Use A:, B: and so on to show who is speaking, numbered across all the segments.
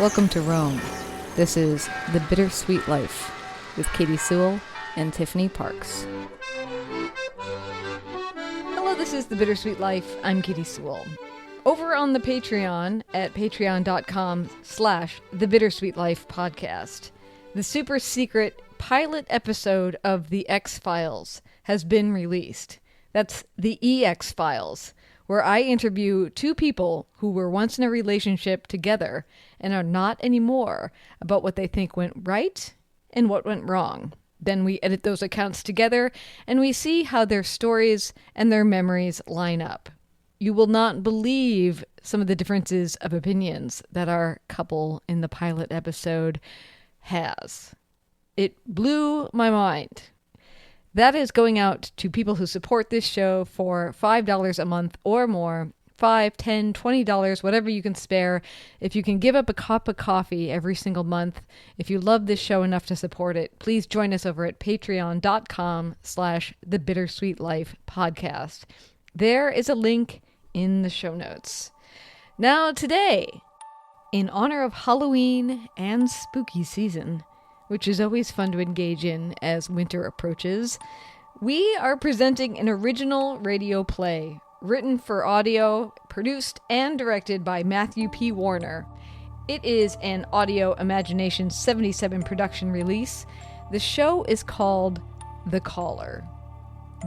A: Welcome to Rome. This is The Bittersweet Life with Katie Sewell and Tiffany Parks. Hello, this is The Bittersweet Life. I'm Katie Sewell. Over on the Patreon at patreon.com/The Bittersweet Life podcast, the super secret pilot episode of The X-Files has been released. That's the EX-Files, where I interview two people who were once in a relationship together and are not anymore about what they think went right and what went wrong. Then we edit those accounts together and we see how their stories and their memories line up. You will not believe some of the differences of opinions that our couple in the pilot episode has. It blew my mind. That is going out to people who support this show for $5 a month or more, $5, $10, $20, whatever you can spare. If you can give up a cup of coffee every single month, if you love this show enough to support it, please join us over at patreon.com/The Bittersweet Life podcast. There is a link in the show notes. Now today, in honor of Halloween and spooky season, which is always fun to engage in as winter approaches, we are presenting an original radio play written for audio, produced and directed by Matthew P. Woerner. It is an Audioimagination77 production release. The show is called The Caller.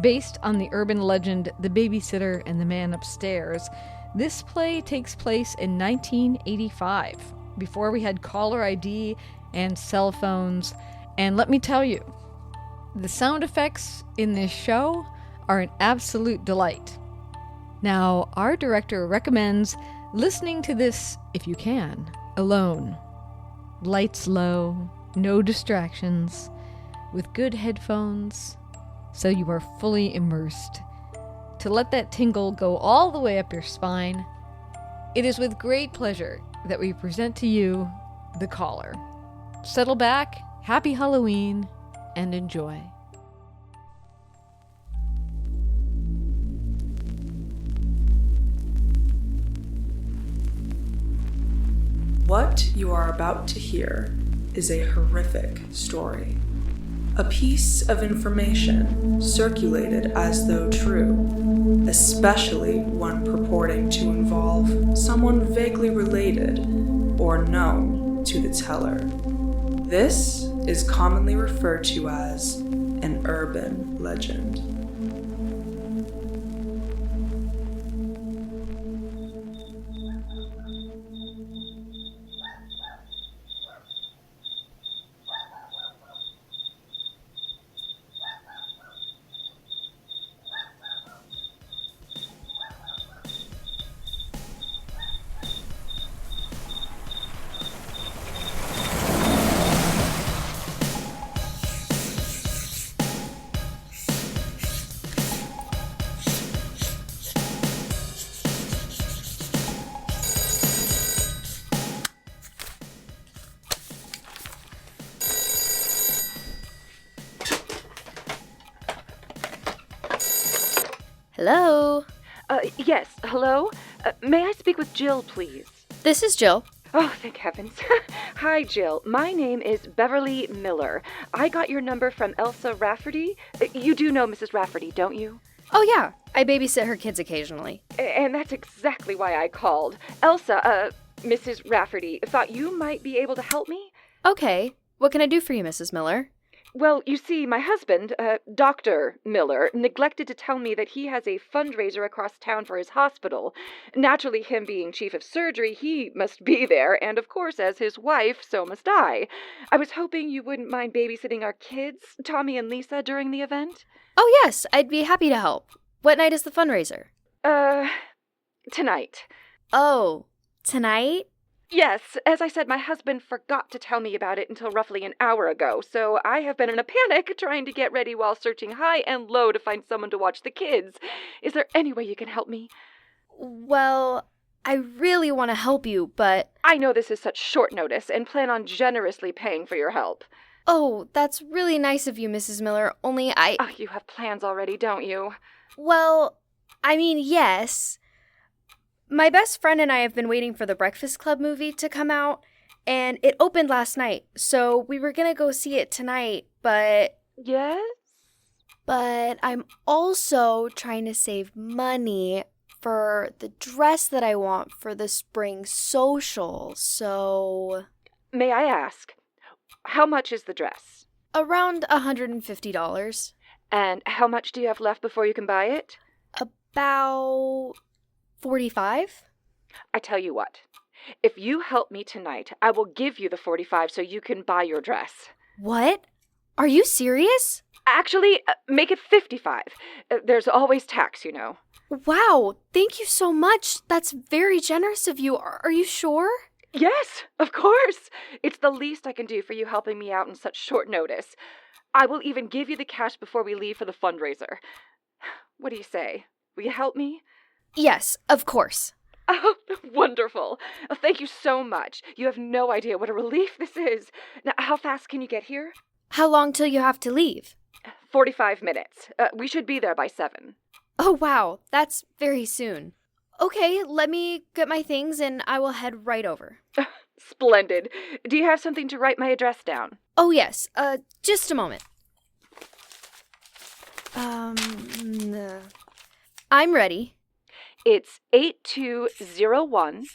A: Based on the urban legend The Babysitter and the Man Upstairs, this play takes place in 1985, before we had caller ID and cell phones. And let me tell you, the sound effects in this show are an absolute delight. Now, our director recommends listening to this, if you can, alone. Lights low, no distractions, with good headphones, so you are fully immersed. To let that tingle go all the way up your spine, it is with great pleasure that we present to you The Caller. Settle back, happy Halloween, and enjoy.
B: What you are about to hear is a horrific story. A piece of information circulated as though true, especially one purporting to involve someone vaguely related or known to the teller. This is commonly referred to as an urban legend.
C: Hello?
D: Yes, hello? May I speak with Jill, please?
C: This is Jill.
D: Oh, thank heavens. Hi, Jill. My name is Beverly Miller. I got your number from Elsa Rafferty. You do know Mrs. Rafferty, don't you?
C: Oh, yeah. I babysit her kids occasionally.
D: And that's exactly why I called. Elsa, Mrs. Rafferty, thought you might be able to help me?
C: Okay. What can I do for you, Mrs. Miller?
D: Well, you see, my husband, Dr. Miller, neglected to tell me that he has a fundraiser across town for his hospital. Naturally, him being chief of surgery, he must be there, and of course, as his wife, so must I. I was hoping you wouldn't mind babysitting our kids, Tommy and Lisa, during the event.
C: Oh, yes. I'd be happy to help. What night is the fundraiser?
D: Tonight.
C: Oh, tonight?
D: Yes, as I said, my husband forgot to tell me about it until roughly an hour ago, so I have been in a panic trying to get ready while searching high and low to find someone to watch the kids. Is there any way you can help me?
C: Well, I really want to help you, but...
D: I know this is such short notice and plan on generously paying for your help.
C: Oh, that's really nice of you, Mrs. Miller, only
D: Oh, you have plans already, don't you?
C: Well, I mean, yes. My best friend and I have been waiting for the Breakfast Club movie to come out, and it opened last night. So we were going to go see it tonight, but...
D: Yes?
C: But I'm also trying to save money for the dress that I want for the spring social, so...
D: May I ask, how much is the dress?
C: Around $150.
D: And how much do you have left before you can buy it?
C: About 45?
D: I tell you what, if you help me tonight, I will give you the 45 so you can buy your dress.
C: What? Are you serious?
D: Actually, make it 55. There's always tax, you know.
C: Wow, thank you so much. That's very generous of you. Are you sure?
D: Yes, of course. It's the least I can do for you helping me out in such short notice. I will even give you the cash before we leave for the fundraiser. What do you say? Will you help me?
C: Yes, of course.
D: Oh, wonderful. Thank you so much. You have no idea what a relief this is. Now, how fast can you get here?
C: How long till you have to leave?
D: 45 minutes. We should be there by 7.
C: Oh, wow. That's very soon. Okay, let me get my things and I will head right over.
D: Splendid. Do you have something to write my address down?
C: Oh, yes. Just a moment. I'm ready.
D: It's 8201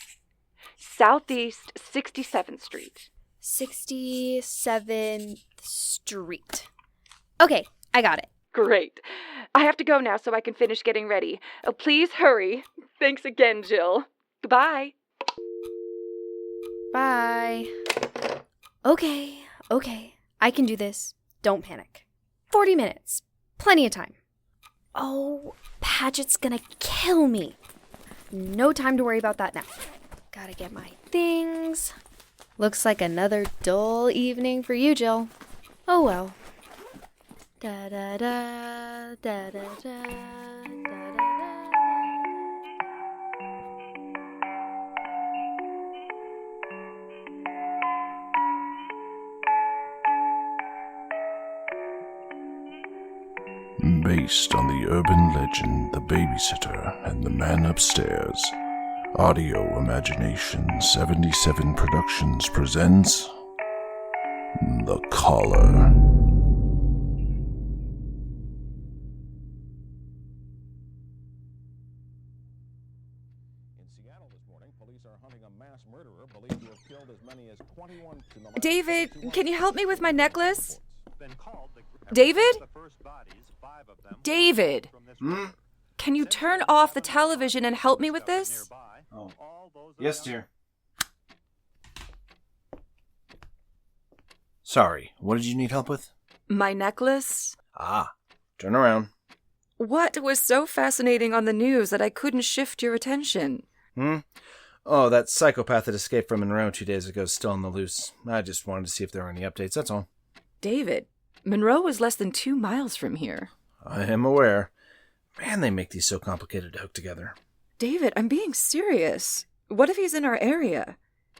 D: Southeast 67th Street.
C: 67th Street. Okay, I got it.
D: Great. I have to go now so I can finish getting ready. Oh, please hurry. Thanks again, Jill. Goodbye.
C: Bye. Okay. I can do this. Don't panic. 40 minutes. Plenty of time. Oh, Paget's gonna kill me. No time to worry about that now. Gotta get my things. Looks like another dull evening for you, Jill. Oh well. Da da da da da da da da.
E: Based on the urban legend The Babysitter and the Man Upstairs, Audioimagination77 Productions presents The Caller.
F: David, can you help me with my necklace? David? David! Can you turn off the television and help me with this?
G: Oh, yes, dear. Sorry, what did you need help with?
F: My necklace?
G: Ah, turn around.
F: What was so fascinating on the news that I couldn't shift your attention?
G: Oh, that psychopath that escaped from Monroe 2 days ago is still on the loose. I just wanted to see if there were any updates, that's all.
F: David, Monroe was less than 2 miles from here.
G: I am aware. Man, they make these so complicated to hook together.
F: David, I'm being serious. What if he's in our area?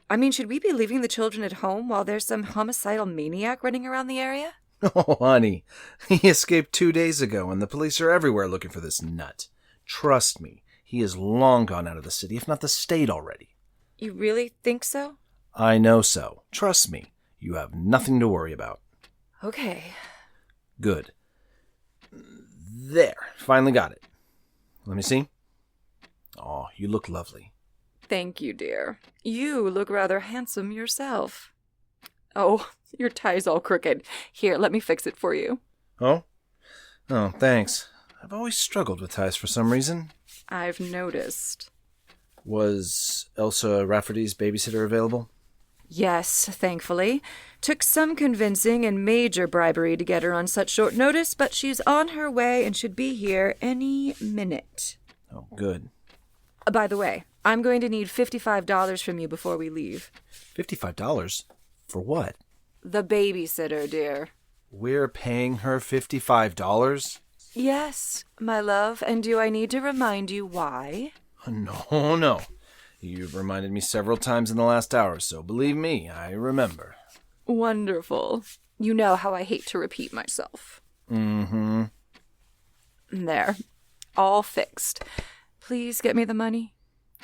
F: I mean, should we be leaving the children at home while there's some homicidal maniac running around the area?
G: Oh, honey. He escaped 2 days ago, and the police are everywhere looking for this nut. Trust me, he is long gone out of the city, if not the state already.
F: You really think so?
G: I know so. Trust me. You have nothing to worry about.
F: Okay.
G: Good. There. Finally got it. Let me see. Oh, you look lovely.
F: Thank you, dear. You look rather handsome yourself. Oh, your tie's all crooked. Here, let me fix it for you.
G: Oh? Oh, thanks. I've always struggled with ties for some reason.
F: I've noticed.
G: Was Elsa Rafferty's babysitter available?
F: Yes, thankfully. Took some convincing and major bribery to get her on such short notice, but she's on her way and should be here any minute.
G: Oh, good.
F: By the way, I'm going to need $55 from you before we leave.
G: $55? For what?
F: The babysitter, dear.
G: We're paying her $55?
F: Yes, my love, and do I need to remind you why?
G: No. You've reminded me several times in the last hour, so believe me, I remember.
F: Wonderful. You know how I hate to repeat myself.
G: Mm-hmm.
F: There. All fixed. Please get me the money.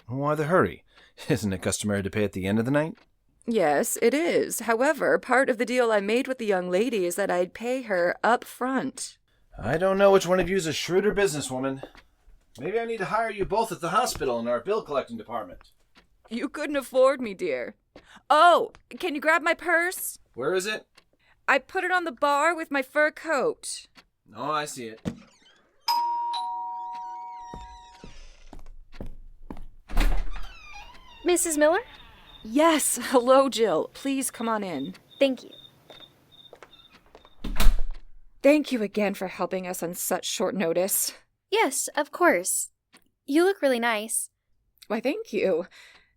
G: Why the hurry? Isn't it customary to pay at the end of the night?
F: Yes, it is. However, part of the deal I made with the young lady is that I'd pay her up front.
G: I don't know which one of you is a shrewder businesswoman. Maybe I need to hire you both at the hospital in our bill collecting department.
F: You couldn't afford me, dear. Oh, can you grab my purse?
G: Where is it?
F: I put it on the bar with my fur coat.
G: Oh, I see it.
C: Mrs. Miller?
F: Yes, hello, Jill. Please come on in.
C: Thank you.
F: Thank you again for helping us on such short notice.
C: Yes, of course. You look really nice.
F: Why, thank you.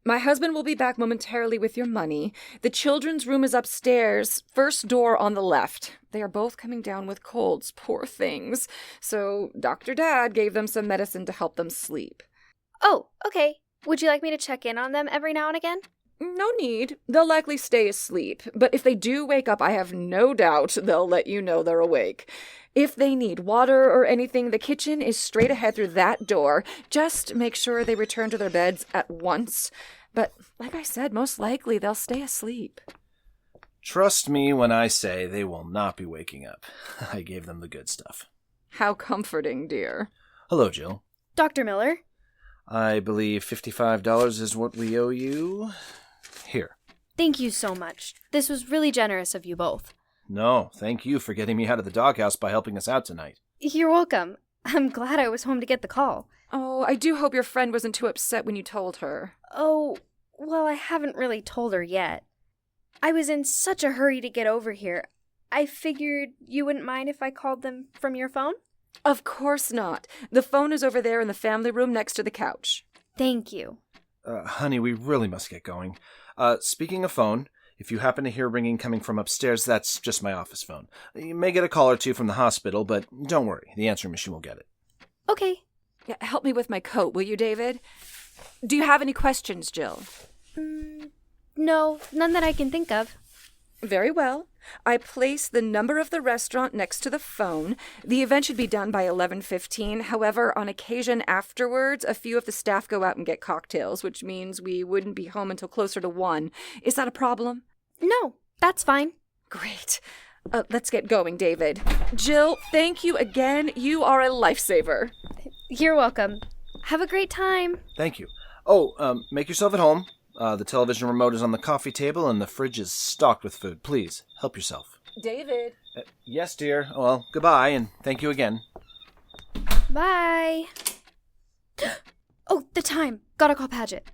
F: My husband will be back momentarily with your money. The children's room is upstairs, first door on the left. They are both coming down with colds, poor things. So Dr. Dad gave them some medicine to help them sleep.
C: Oh, okay. Would you like me to check in on them every now and again?
F: No need. They'll likely stay asleep. But if they do wake up, I have no doubt they'll let you know they're awake. If they need water or anything, the kitchen is straight ahead through that door. Just make sure they return to their beds at once. But like I said, most likely they'll stay asleep.
G: Trust me when I say they will not be waking up. I gave them the good stuff.
F: How comforting, dear.
G: Hello, Jill.
C: Dr. Miller?
G: I believe $55 is what we owe you. Here.
C: Thank you so much. This was really generous of you both.
G: No, thank you for getting me out of the doghouse by helping us out tonight.
C: You're welcome. I'm glad I was home to get the call.
F: Oh, I do hope your friend wasn't too upset when you told her.
C: Oh, well, I haven't really told her yet. I was in such a hurry to get over here. I figured you wouldn't mind if I called them from your phone?
F: Of course not. The phone is over there in the family room next to the couch.
C: Thank you.
G: Honey, we really must get going. Speaking of phone, if you happen to hear ringing coming from upstairs, that's just my office phone. You may get a call or two from the hospital, but don't worry, the answering machine will get it.
C: Okay.
F: Yeah, help me with my coat, will you, David? Do you have any questions, Jill?
C: No, none that I can think of.
F: Very well. I place the number of the restaurant next to the phone. The event should be done by 11:15. However, on occasion afterwards, a few of the staff go out and get cocktails, which means we wouldn't be home until closer to 1. Is that a problem?
C: No, that's fine.
F: Great. Let's get going, David. Jill, thank you again. You are a lifesaver.
C: You're welcome. Have a great time.
G: Thank you. Oh, make yourself at home. The television remote is on the coffee table and the fridge is stocked with food. Please, help yourself.
F: David.
G: Yes, dear. Well, goodbye, and thank you again.
C: Bye. Oh, the time. Gotta call Paget.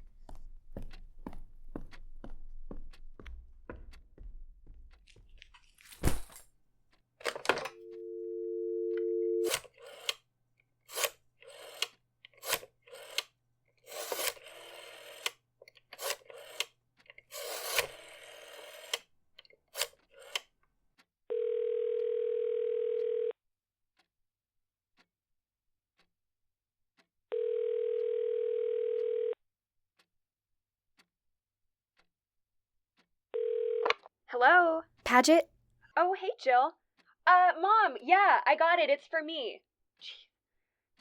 H: Hello?
C: Paget?
H: Oh, hey, Jill. Mom, yeah, I got it. It's for me. Gee.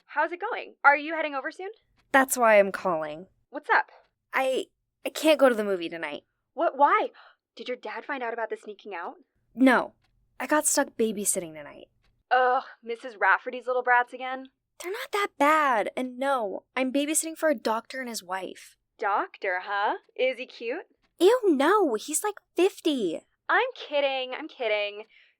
H: How's it going? Are you heading over soon?
C: That's why I'm calling.
H: What's up?
C: I can't go to the movie tonight.
H: What? Why? Did your dad find out about the sneaking out?
C: No, I got stuck babysitting tonight.
H: Ugh, Mrs. Rafferty's little brats again?
C: They're not that bad, and no, I'm babysitting for a doctor and his wife.
H: Doctor, huh? Is he cute?
C: Ew, no, he's like 50.
H: I'm kidding.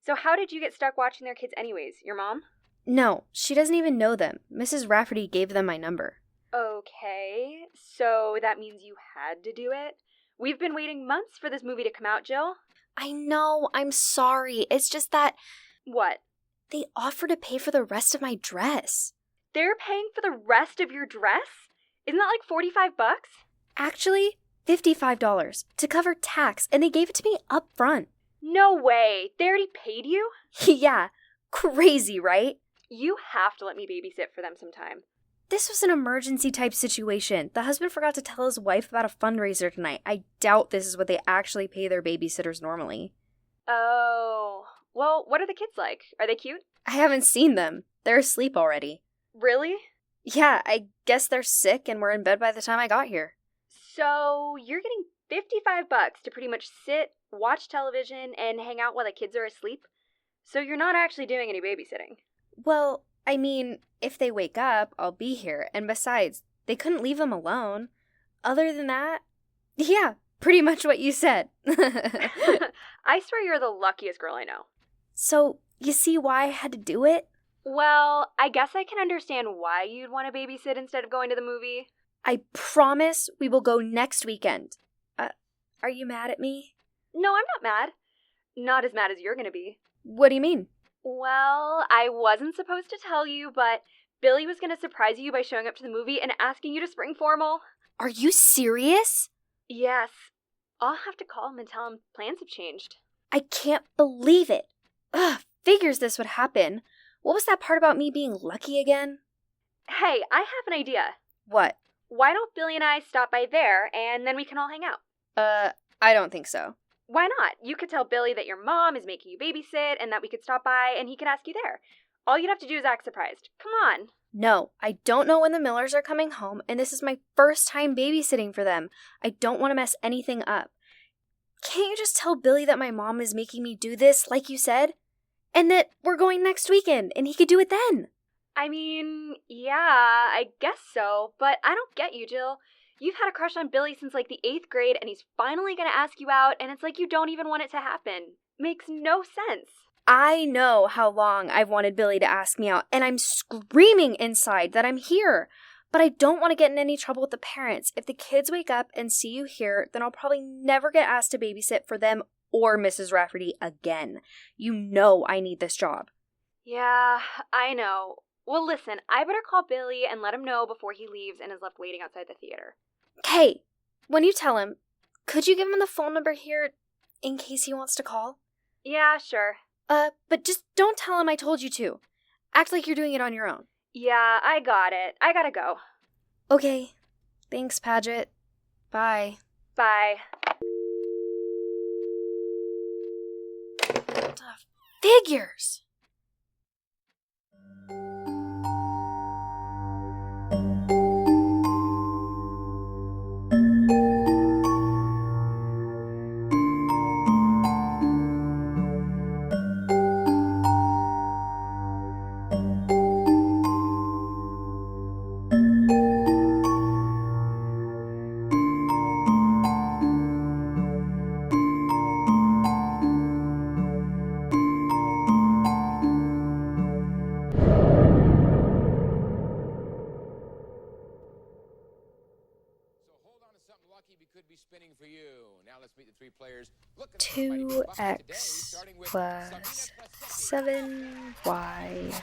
H: So how did you get stuck watching their kids anyways? Your mom?
C: No, she doesn't even know them. Mrs. Rafferty gave them my number.
H: Okay, so that means you had to do it? We've been waiting months for this movie to come out, Jill.
C: I know, I'm sorry. It's just that
H: What?
C: they offered to pay for the rest of my dress.
H: They're paying for the rest of your dress? Isn't that like $45?
C: Actually, $55 to cover tax, and they gave it to me up front.
H: No way. They already paid you?
C: Yeah, crazy, right?
H: You have to let me babysit for them sometime.
C: This was an emergency type situation. The husband forgot to tell his wife about a fundraiser tonight. I doubt this is what they actually pay their babysitters normally.
H: Oh. Well, what are the kids like? Are they cute?
C: I haven't seen them. They're asleep already.
H: Really?
C: Yeah, I guess they're sick and were in bed by the time I got here.
H: So, you're getting $55 to pretty much sit, watch television, and hang out while the kids are asleep. So you're not actually doing any babysitting.
C: Well, I mean, if they wake up, I'll be here. And besides, they couldn't leave them alone. Other than that, yeah, pretty much what you said.
H: I swear you're the luckiest girl I know.
C: So, you see why I had to do it?
H: Well, I guess I can understand why you'd want to babysit instead of going to the movie.
C: I promise we will go next weekend. Are you mad at me?
H: No, I'm not mad. Not as mad as you're going to be.
C: What do you mean?
H: Well, I wasn't supposed to tell you, but Billy was going to surprise you by showing up to the movie and asking you to spring formal.
C: Are you serious?
H: Yes. I'll have to call him and tell him plans have changed.
C: I can't believe it. Ugh, figures this would happen. What was that part about me being lucky again?
H: Hey, I have an idea.
C: What?
H: Why don't Billy and I stop by there, and then we can all hang out?
C: I don't think so.
H: Why not? You could tell Billy that your mom is making you babysit and that we could stop by and he could ask you there. All you'd have to do is act surprised. Come on.
C: No, I don't know when the Millers are coming home, and this is my first time babysitting for them. I don't want to mess anything up. Can't you just tell Billy that my mom is making me do this, like you said? And that we're going next weekend, and he could do it then?
H: I mean, yeah, I guess so, but I don't get you, Jill. You've had a crush on Billy since like the 8th grade, and he's finally gonna ask you out, and it's like you don't even want it to happen. Makes no sense.
C: I know how long I've wanted Billy to ask me out, and I'm screaming inside that I'm here. But I don't want to get in any trouble with the parents. If the kids wake up and see you here, then I'll probably never get asked to babysit for them or Mrs. Rafferty again. You know I need this job.
H: Yeah, I know. Well, listen, I better call Billy and let him know before he leaves and is left waiting outside the theater.
C: Hey, when you tell him, could you give him the phone number here in case he wants to call?
H: Yeah, sure.
C: But just don't tell him I told you to. Act like you're doing it on your own.
H: Yeah, I got it. I gotta go.
C: Okay. Thanks, Paget. Bye.
H: Bye.
C: Figures!
I: For you. Now let's meet the 3 players.
C: 2x plus 7y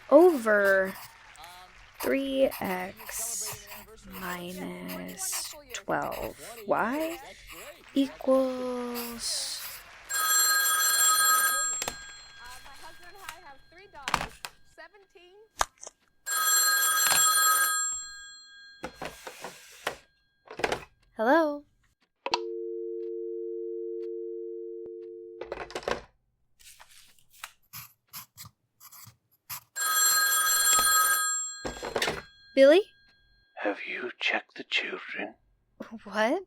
C: over 3x minus 12y equals...
J: My husband and I have 3 daughters, 17.
C: Hello? Billy?
E: Have you checked the children?
C: What?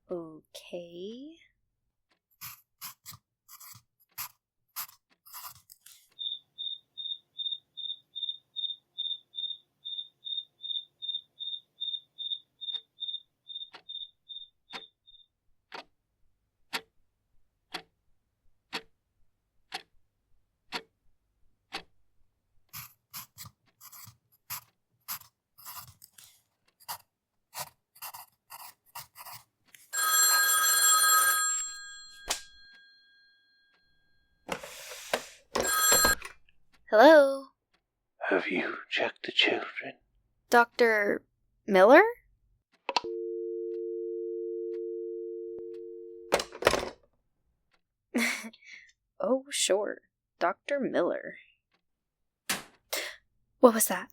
C: Okay. Hello?
E: Have you checked the children?
C: Dr. Miller? Oh, sure. Dr. Miller. What was that?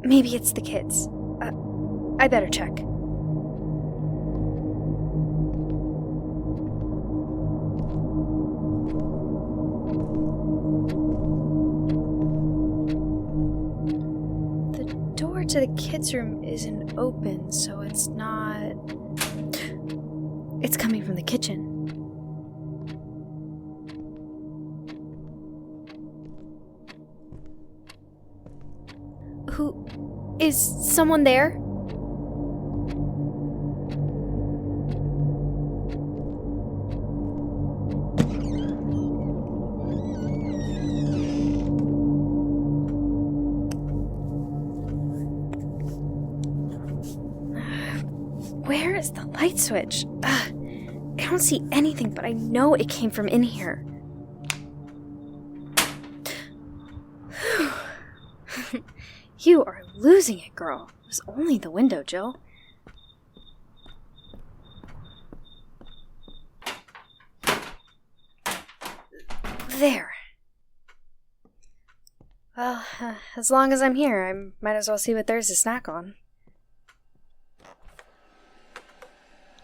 C: Maybe it's the kids. I better check. to the kids' room isn't open, so it's not... It's coming from the kitchen. Who... Is someone there? Where is the light switch? I don't see anything, but I know it came from in here. You are losing it, girl. It was only the window, Jill. There. Well, as long as I'm here, I might as well see what there's to snack on.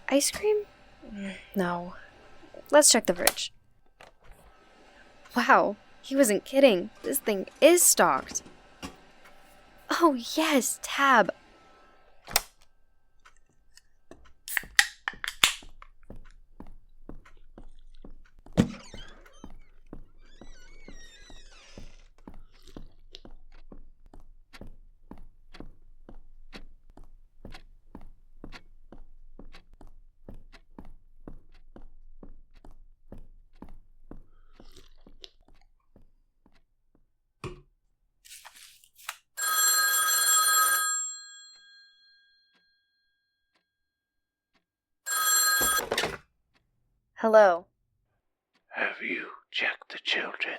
C: Ice cream? No. Let's check the fridge. Wow, he wasn't kidding. This thing is stocked. Oh yes, Tab. Hello.
K: Have you checked the children?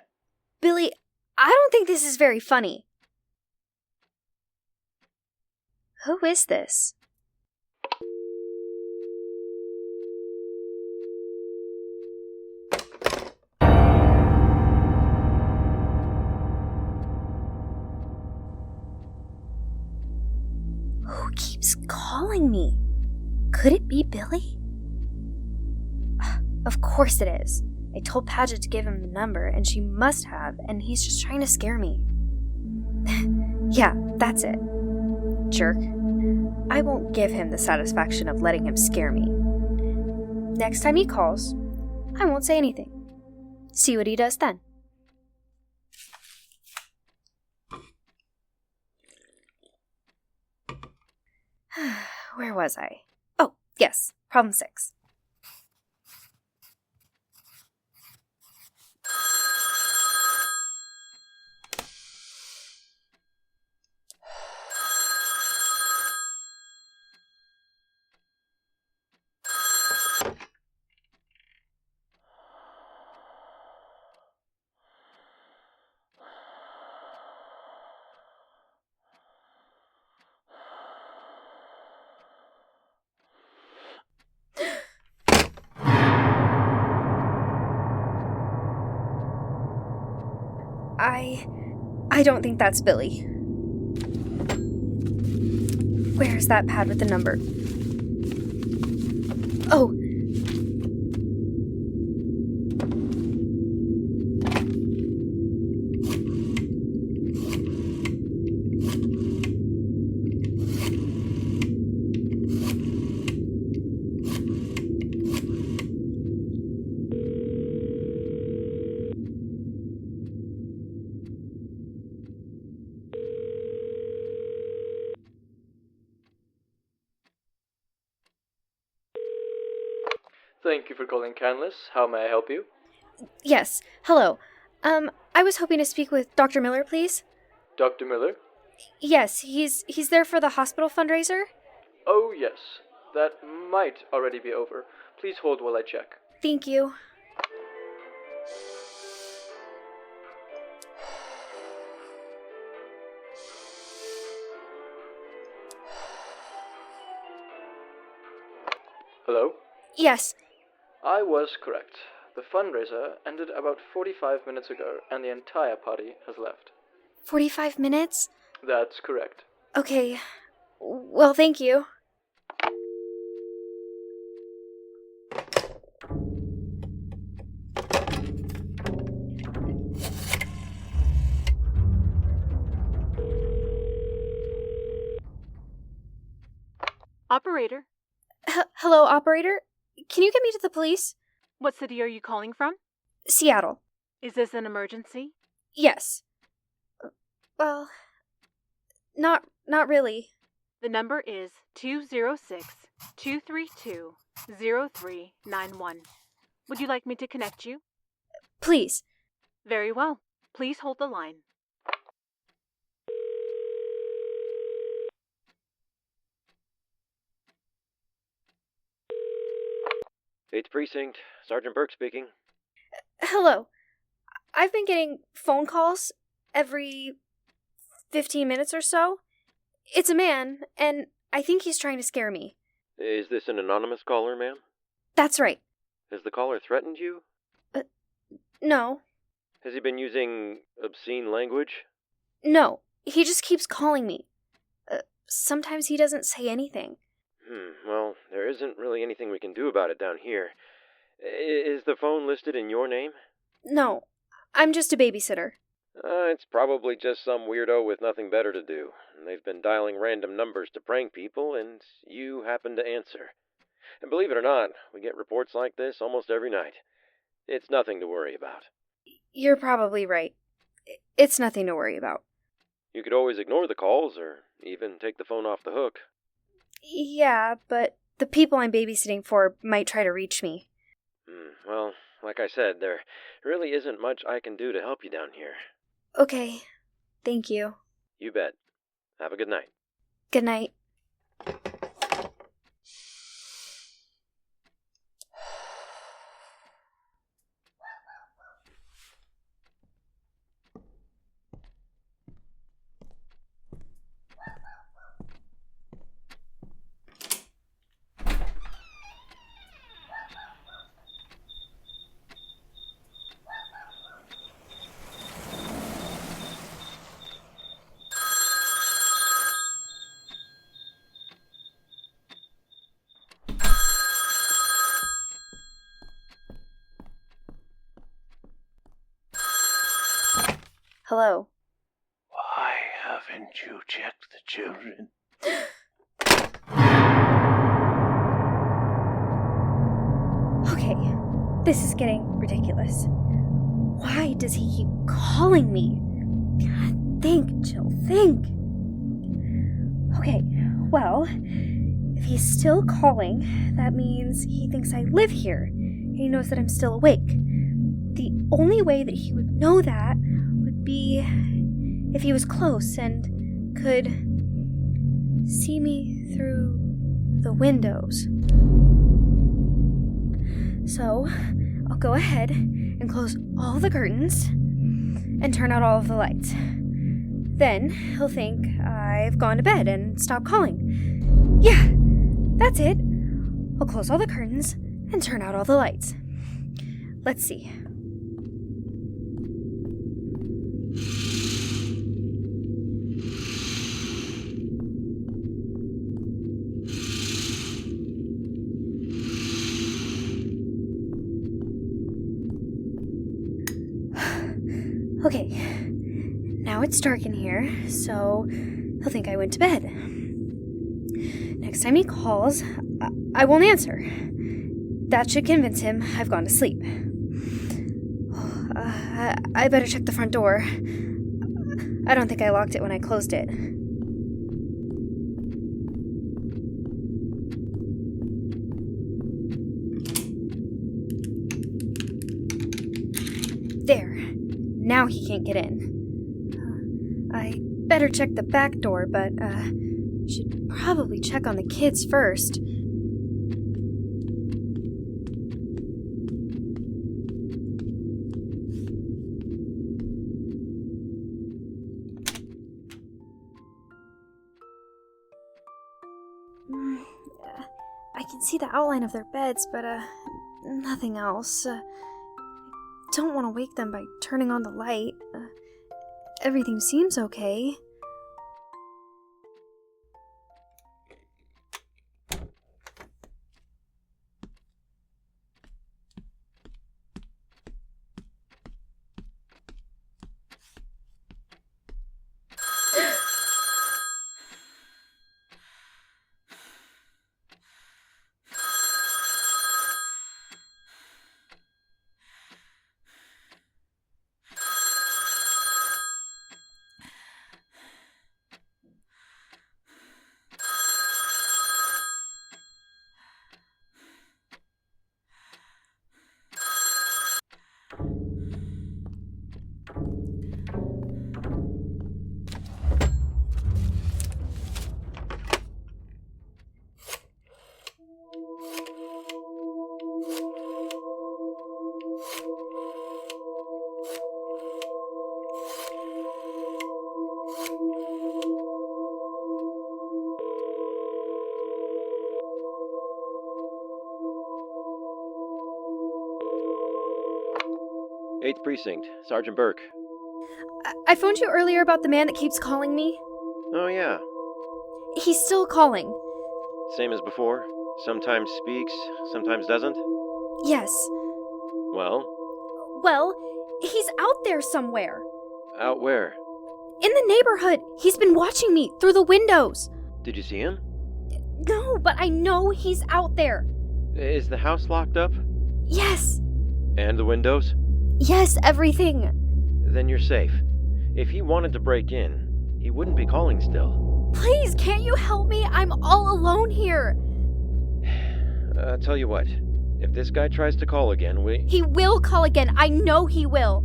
C: Billy, I don't think this is very funny. Who is this? Who keeps calling me? Could it be Billy? Of course it is. I told Paget to give him the number, and she must have, and he's just trying to scare me. Yeah, that's it. Jerk. I won't give him the satisfaction of letting him scare me. Next time he calls, I won't say anything. See what he does then. Where was I? Oh, yes, problem 6. I don't think that's Billy. Where's that pad with the number? Oh!
L: Thank you for calling Canlis. How may I help you?
C: Yes, hello. I was hoping to speak with Dr. Miller, please.
L: Dr. Miller?
C: Yes, he's there for the hospital fundraiser.
L: Oh, yes. That might already be over. Please hold while I check.
C: Thank you.
L: Hello?
C: Yes.
L: I was correct. The fundraiser ended about 45 minutes ago, and the entire party has left.
C: 45 minutes?
L: That's correct.
C: Okay. Well, thank you.
M: Operator.
C: Hello, operator? Can you get me to the police?
M: What city are you calling from?
C: Seattle.
M: Is this an emergency?
C: Yes. Well, not really.
M: The number is 206-232-0391. Would you like me to connect you?
C: Please.
M: Very well. Please hold the line.
N: 8th Precinct, Sergeant Burke speaking.
C: Hello. I've been getting phone calls every 15 minutes or so. It's a man, and I think he's trying to scare me.
N: Is this an anonymous caller, ma'am?
C: That's right.
N: Has the caller threatened you?
C: No.
N: Has he been using obscene language?
C: No. He just keeps calling me. Sometimes he doesn't say anything.
N: Well, there isn't really anything we can do about it down here. Is the phone listed in your name?
C: No. I'm just a babysitter.
N: It's probably just some weirdo with nothing better to do. They've been dialing random numbers to prank people, and you happen to answer. And believe it or not, we get reports like this almost every night. It's nothing to worry about.
C: You're probably right. It's nothing to worry about.
N: You could always ignore the calls, or even take the phone off the hook.
C: Yeah, but the people I'm babysitting for might try to reach me.
N: Well, like I said, there really isn't much I can do to help you down here.
C: Okay. Thank you.
N: You bet. Have a good night.
C: Good night. Hello.
K: Why haven't you checked the children?
C: Okay, this is getting ridiculous. Why does he keep calling me? God, think, Jill, think. Okay, well, if he's still calling, that means he thinks I live here, and he knows that I'm still awake. The only way that he would know that would be if he was close and could see me through the windows. So, I'll go ahead and close all the curtains and turn out all of the lights. Then he'll think I've gone to bed and stop calling. Yeah, that's it. I'll close all the curtains and turn out all the lights. Let's see. Okay, now it's dark in here, so he'll think I went to bed. Next time he calls, I won't answer. That should convince him I've gone to sleep. I better check the front door. I don't think I locked it when I closed it. There. Now he can't get in. I better check the back door, but should probably check on the kids first. I can see the outline of their beds, but nothing else. Don't want to wake them by turning on the light. Everything seems okay.
L: 8th Precinct, Sergeant Burke.
C: I phoned you earlier about the man that keeps calling me.
L: Oh, yeah.
C: He's still calling.
L: Same as before? Sometimes speaks, sometimes doesn't?
C: Yes.
L: Well?
C: Well, he's out there somewhere.
L: Out where?
C: In the neighborhood. He's been watching me through the windows.
L: Did you see him?
C: No, but I know he's out there.
L: Is the house locked up?
C: Yes.
L: And the windows?
C: Yes, everything.
L: Then you're safe. If he wanted to break in, he wouldn't be calling still.
C: Please, can't you help me? I'm all alone here.
L: Tell you what. If this guy tries to call again,
C: He will call again. I know he will.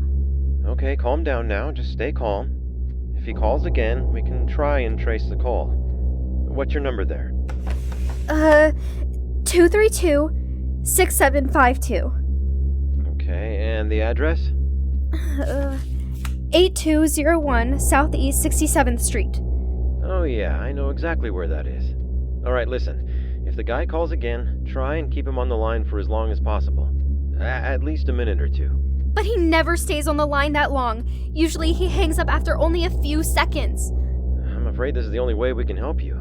L: Okay, calm down now. Just stay calm. If he calls again, we can try and trace the call. What's your number there?
C: 232-6752.
L: Okay, and the address?
C: 8201 Southeast 67th Street.
L: Oh yeah, I know exactly where that is. Alright, listen. If the guy calls again, try and keep him on the line for as long as possible. At least a minute or two.
C: But he never stays on the line that long. Usually he hangs up after only a few seconds.
L: I'm afraid this is the only way we can help you.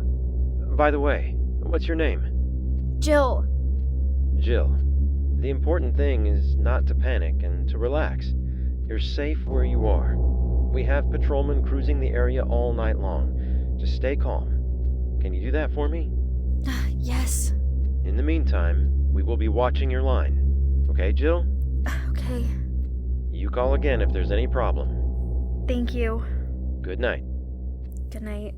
L: By the way, what's your name?
C: Jill.
L: Jill. The important thing is not to panic and to relax. You're safe where you are. We have patrolmen cruising the area all night long. Just stay calm. Can you do that for me?
C: Yes.
L: In the meantime, we will be watching your line. Okay, Jill?
C: Okay.
L: You call again if there's any problem.
C: Thank you.
L: Good night.
C: Good night.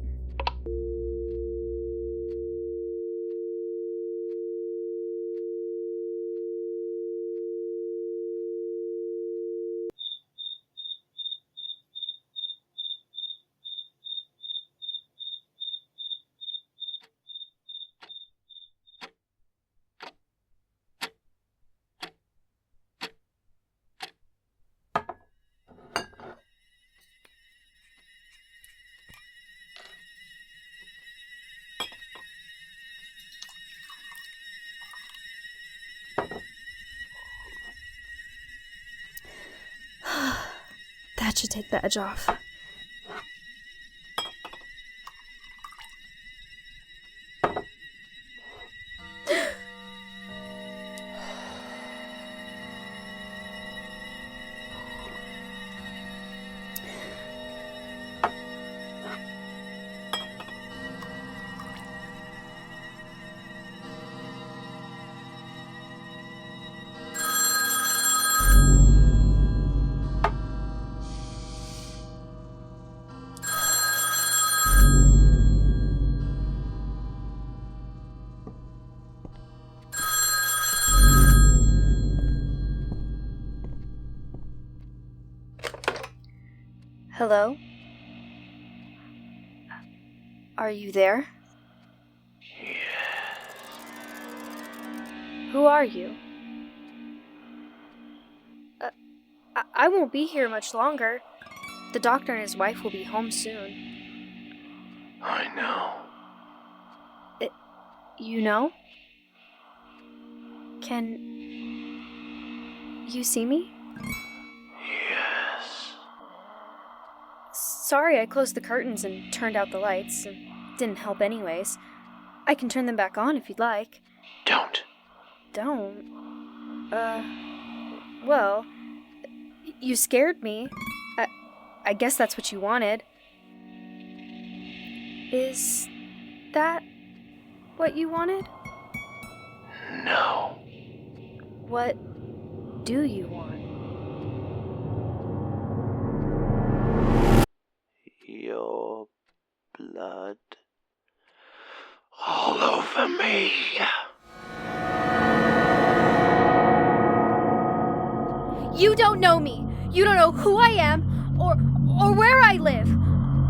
C: That should take the edge off. Hello? Are you there?
K: Yes.
C: Who are you? I won't be here much longer. The doctor and his wife will be home soon.
K: I know.
C: You know? Can you see me?
K: Yes.
C: Sorry I closed the curtains and turned out the lights. It didn't help anyways. I can turn them back on if you'd like.
K: Don't.
C: Don't? Well, you scared me. I guess that's what you wanted. Is that what you wanted?
K: No.
C: What do you want?
K: Your blood all over me.
C: You don't know me. You don't know who I am or where I live.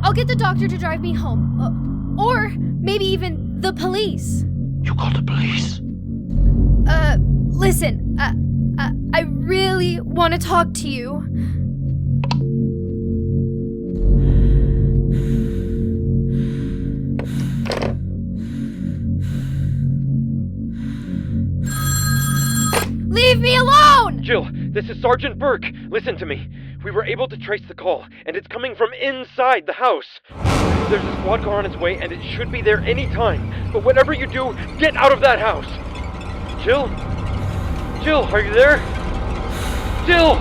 C: I'll get the doctor to drive me home. Or maybe even the police.
K: You called the police?
C: Listen, I really want to talk to you. Leave me alone!
L: Jill, This is Sergeant Burke. Listen to me. We were able to trace the call, and it's coming from inside the house. There's a squad car on its way, and it should be there any time. But whatever you do, get out of that house. Jill? Jill, are you there? Jill!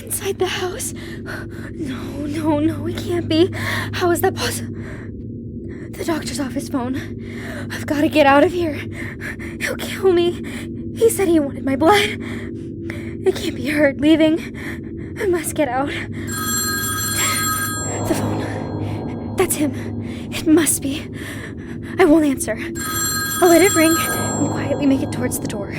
C: Inside the house? No, it can't be. How is that possible? The doctor's off his phone. I've got to get out of here. He'll kill me. He said he wanted my blood. It can't be Hurt leaving. I must get out. The phone. That's him. It must be. I won't answer. I'll let it ring and quietly make it towards the door.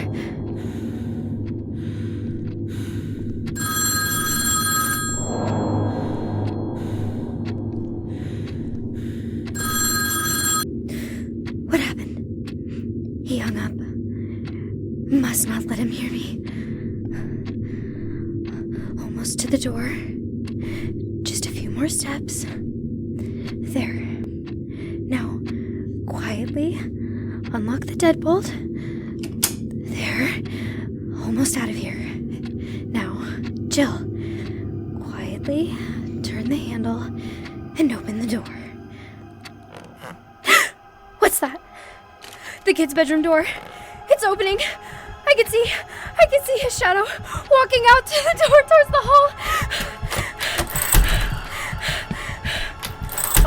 C: What happened? He hung up. Must not let him hear me. Almost to the door. Just a few more steps. There. Now, quietly unlock the deadbolt. There. Almost out of here. Now, Jill. Quietly turn the handle and open the door. What's that? The kid's bedroom door. It's opening. I can see his shadow walking out to the door towards the hall.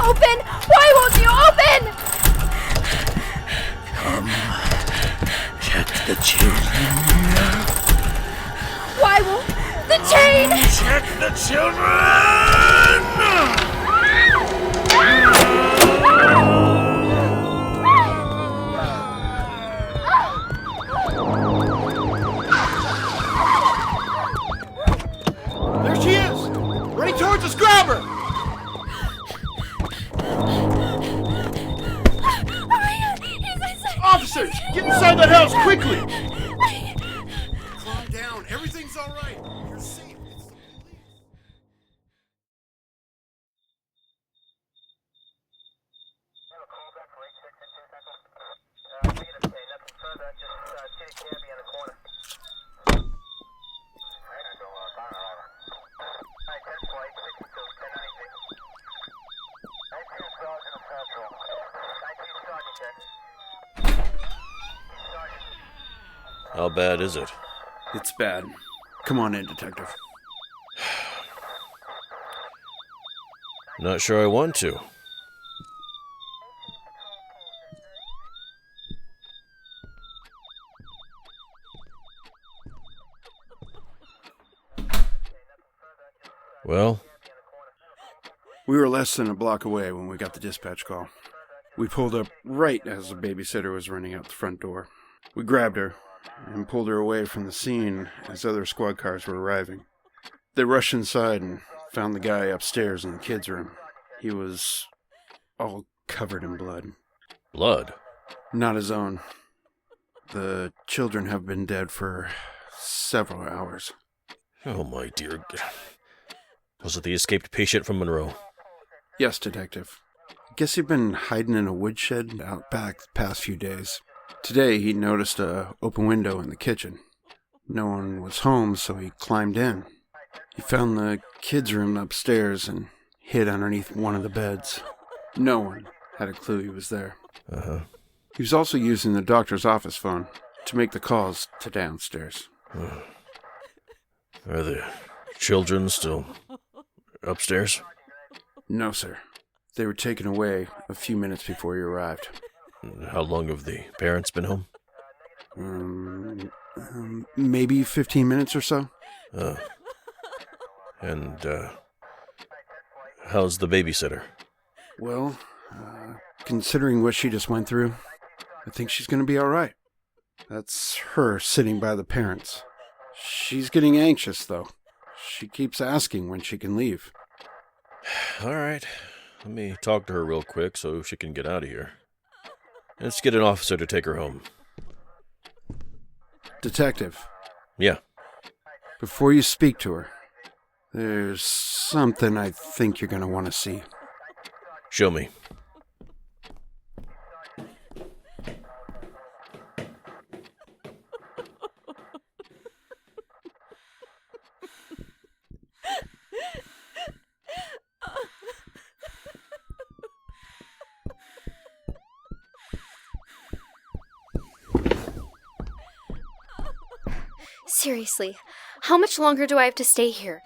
C: Open! Why won't you open?
K: Come, check the children.
C: Why won't the chain?
K: Check the children!
O: There she is! Running towards us, grab her! Officers, get inside that house quickly! Calm down, everything's all right. You're safe. It's the police.
P: How bad is it?
O: It's bad. Come on in, Detective.
P: Not sure I want to. Well?
O: We were less than a block away when we got the dispatch call. We pulled up right as the babysitter was running out the front door. We grabbed her and pulled her away from the scene as other squad cars were arriving. They rushed inside and found the guy upstairs in the kids' room. He was all covered in blood.
P: Blood?
O: Not his own. The children have been dead for several hours.
P: Oh, my dear God. Was it the escaped patient from Monroe?
O: Yes, Detective. I guess he'd been hiding in a woodshed out back the past few days. Today, he noticed an open window in the kitchen. No one was home, so he climbed in. He found the kids' room upstairs and hid underneath one of the beds. No one had a clue he was there.
P: Uh-huh.
O: He was also using the doctor's office phone to make the calls to downstairs.
P: Are the children still upstairs?
O: No, sir. They were taken away a few minutes before you arrived.
P: How long have the parents been home?
O: Maybe 15 minutes or so.
P: And, how's the babysitter?
O: Well, considering what she just went through, I think she's going to be all right. That's her sitting by the parents. She's getting anxious, though. She keeps asking when she can leave.
P: All right. Let me talk to her real quick so she can get out of here. Let's get an officer to take her home.
O: Detective.
P: Yeah.
O: Before you speak to her, there's something I think you're going to want to see.
P: Show me.
C: Seriously, how much longer do I have to stay here?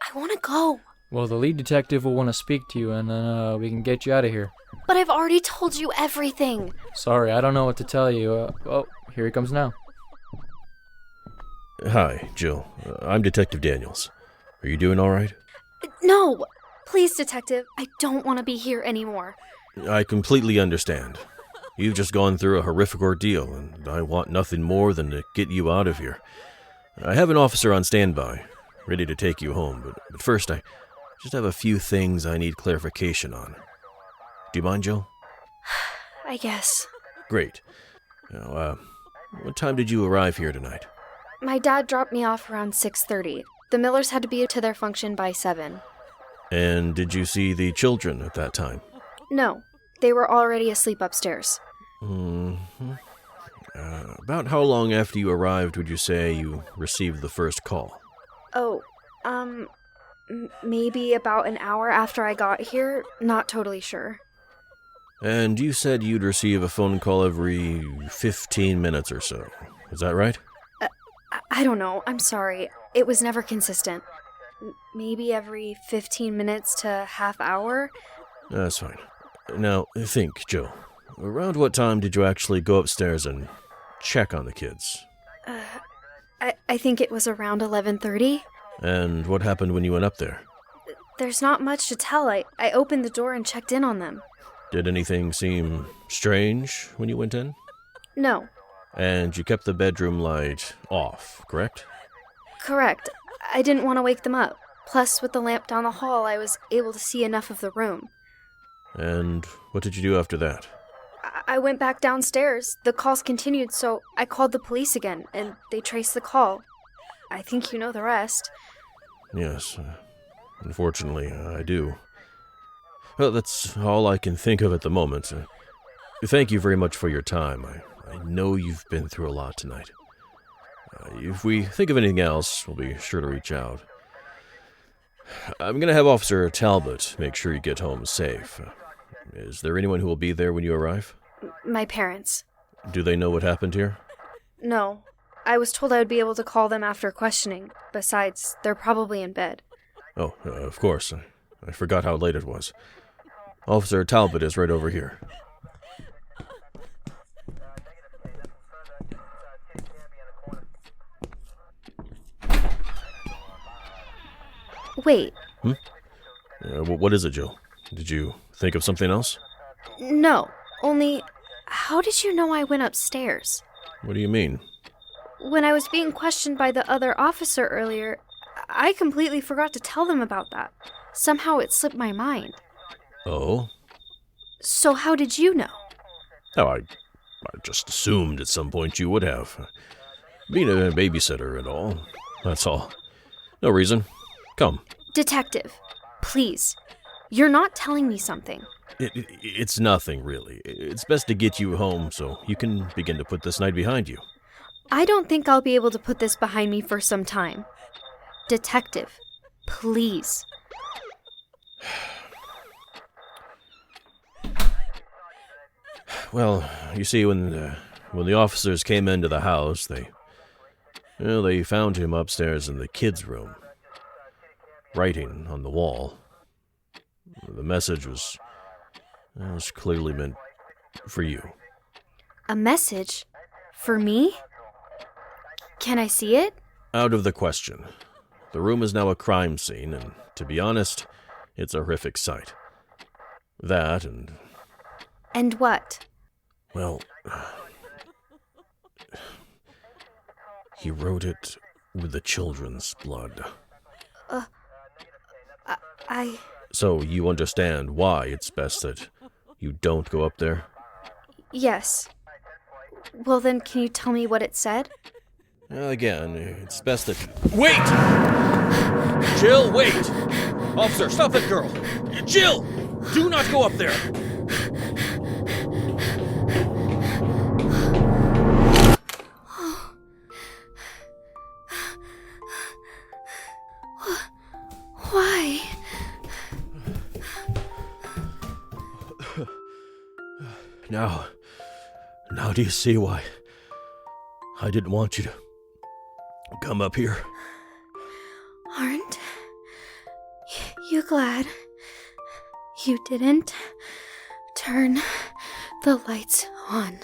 C: I want to go.
Q: Well, the lead detective will want to speak to you, and then we can get you out of here.
C: But I've already told you everything.
Q: Sorry, I don't know what to tell you. Oh, here he comes now.
P: Hi, Jill. I'm Detective Daniels. Are you doing all right?
C: No! Please, Detective, I don't want to be here anymore.
P: I completely understand. You've just gone through a horrific ordeal, and I want nothing more than to get you out of here. I have an officer on standby, ready to take you home, but first I just have a few things I need clarification on. Do you mind, Jill?
C: I guess.
P: Great. Now, what time did you arrive here tonight?
C: My dad dropped me off around 6:30. The Millers had to be to their function by 7.
P: And did you see the children at that time?
C: No, they were already asleep upstairs.
P: About how long after you arrived would you say you received the first call?
C: Oh, maybe about an hour after I got here. Not totally sure.
P: And you said you'd receive a phone call every 15 minutes or so. Is that right?
C: I don't know. I'm sorry. It was never consistent. Maybe every 15 minutes to half hour?
P: That's fine. Now, think, Joe. Around what time did you actually go upstairs and check on the kids?
C: I think it was around 11:30.
P: And what happened when you went up there?
C: There's not much to tell. I opened the door and checked in on them.
P: Did anything seem strange when you went in?
C: No.
P: And you kept the bedroom light off, correct?
C: Correct. I didn't want to wake them up. Plus, with the lamp down the hall, I was able to see enough of the room.
P: And what did you do after that?
C: I went back downstairs. The calls continued, so I called the police again, and they traced the call. I think you know the rest.
P: Yes. Unfortunately, I do. Well, that's all I can think of at the moment. Thank you very much for your time. I know you've been through a lot tonight. If we think of anything else, we'll be sure to reach out. I'm going to have Officer Talbot make sure you get home safe. Is there anyone who will be there when you arrive?
C: My parents.
P: Do they know what happened here?
C: No. I was told I would be able to call them after questioning. Besides, they're probably in bed.
P: Oh, of course. I forgot how late it was. Officer Talbot is right over here.
C: Wait.
P: What is it, Jill? Did you think of something else?
C: No. Only, how did you know I went upstairs?
P: What do you mean?
C: When I was being questioned by the other officer earlier, I completely forgot to tell them about that. Somehow it slipped my mind.
P: Oh?
C: So how did you know?
P: Oh, I just assumed at some point you would have. Being a babysitter and all. That's all. No reason. Come.
C: Detective, please. You're not telling me something.
P: It's nothing, really. It's best to get you home so you can begin to put this night behind you.
C: I don't think I'll be able to put this behind me for some time. Detective, please.
P: Well, you see, when the officers came into the house, they found him upstairs in the kids' room, writing on the wall. The message was clearly meant for you.
C: A message? For me? Can I see it?
P: Out of the question. The room is now a crime scene, and to be honest, it's a horrific sight. That and...
C: And what?
P: Well... he wrote it with the children's blood.
C: I...
P: So you understand why it's best that you don't go up there?
C: Yes. Well then, can you tell me what it said?
P: Again, it's best that... Wait! Jill, wait! Officer, stop that girl! Jill! Do not go up there!
C: Why?
P: Now do you see why I didn't want you to come up here?
C: Aren't you glad you didn't turn the lights on?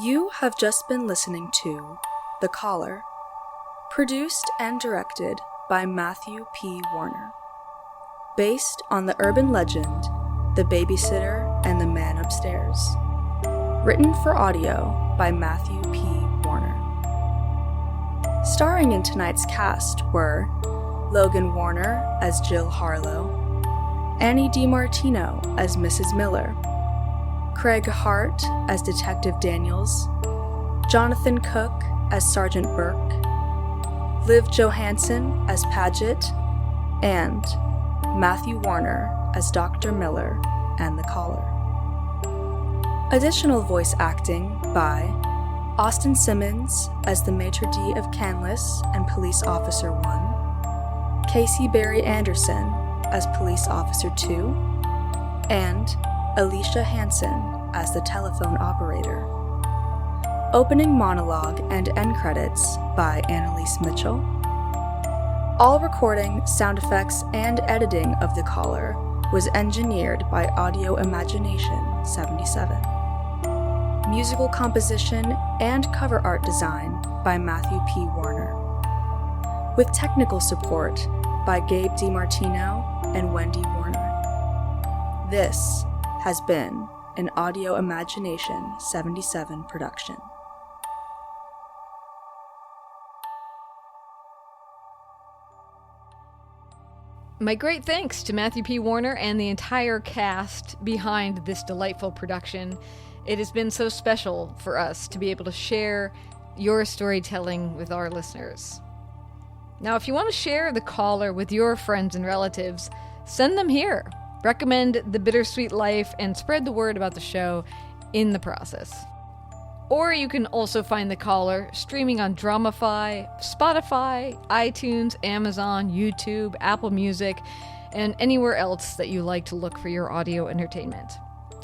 B: You have just been listening to The Caller, produced and directed by Matthew P. Woerner, based on the urban legend The Babysitter and the Man Upstairs, written for audio by Matthew P. Woerner. Starring in tonight's cast were Logan Woerner as Jill Harlow, Annie DiMartino as Mrs. Miller, Craig Hart as Detective Daniels, Jonathan Cooke as Sergeant Burke, Liv Johansson as Paget, and Matthew Woerner as Dr. Miller and the Caller. Additional voice acting by Austin Simmons as the Maitre d' of Canlis and Police Officer 1, Casey Barry Anderson as Police Officer 2, and Alicia Hansen as the telephone operator. Opening monologue and end credits by Annalise Mitchell. All recording, sound effects, and editing of The Caller was engineered by Audioimagination77. Musical composition and cover art design by Matthew P. Woerner. With technical support by Gabe DiMartino and Wendy Woerner. This has been an Audioimagination77 production.
A: My great thanks to Matthew P. Woerner and the entire cast behind this delightful production. It has been so special for us to be able to share your storytelling with our listeners. Now, if you want to share The Caller with your friends and relatives, send them here. Recommend The Bittersweet Life and spread the word about the show in the process. Or you can also find The Caller streaming on Dramify, Spotify, iTunes, Amazon, YouTube, Apple Music, and anywhere else that you like to look for your audio entertainment.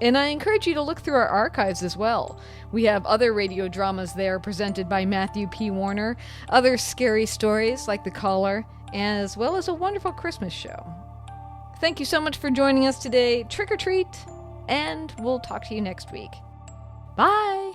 A: And I encourage you to look through our archives as well. We have other radio dramas there presented by Matthew P. Woerner, other scary stories like The Caller, as well as a wonderful Christmas show. Thank you so much for joining us today. Trick or treat, and we'll talk to you next week. Bye!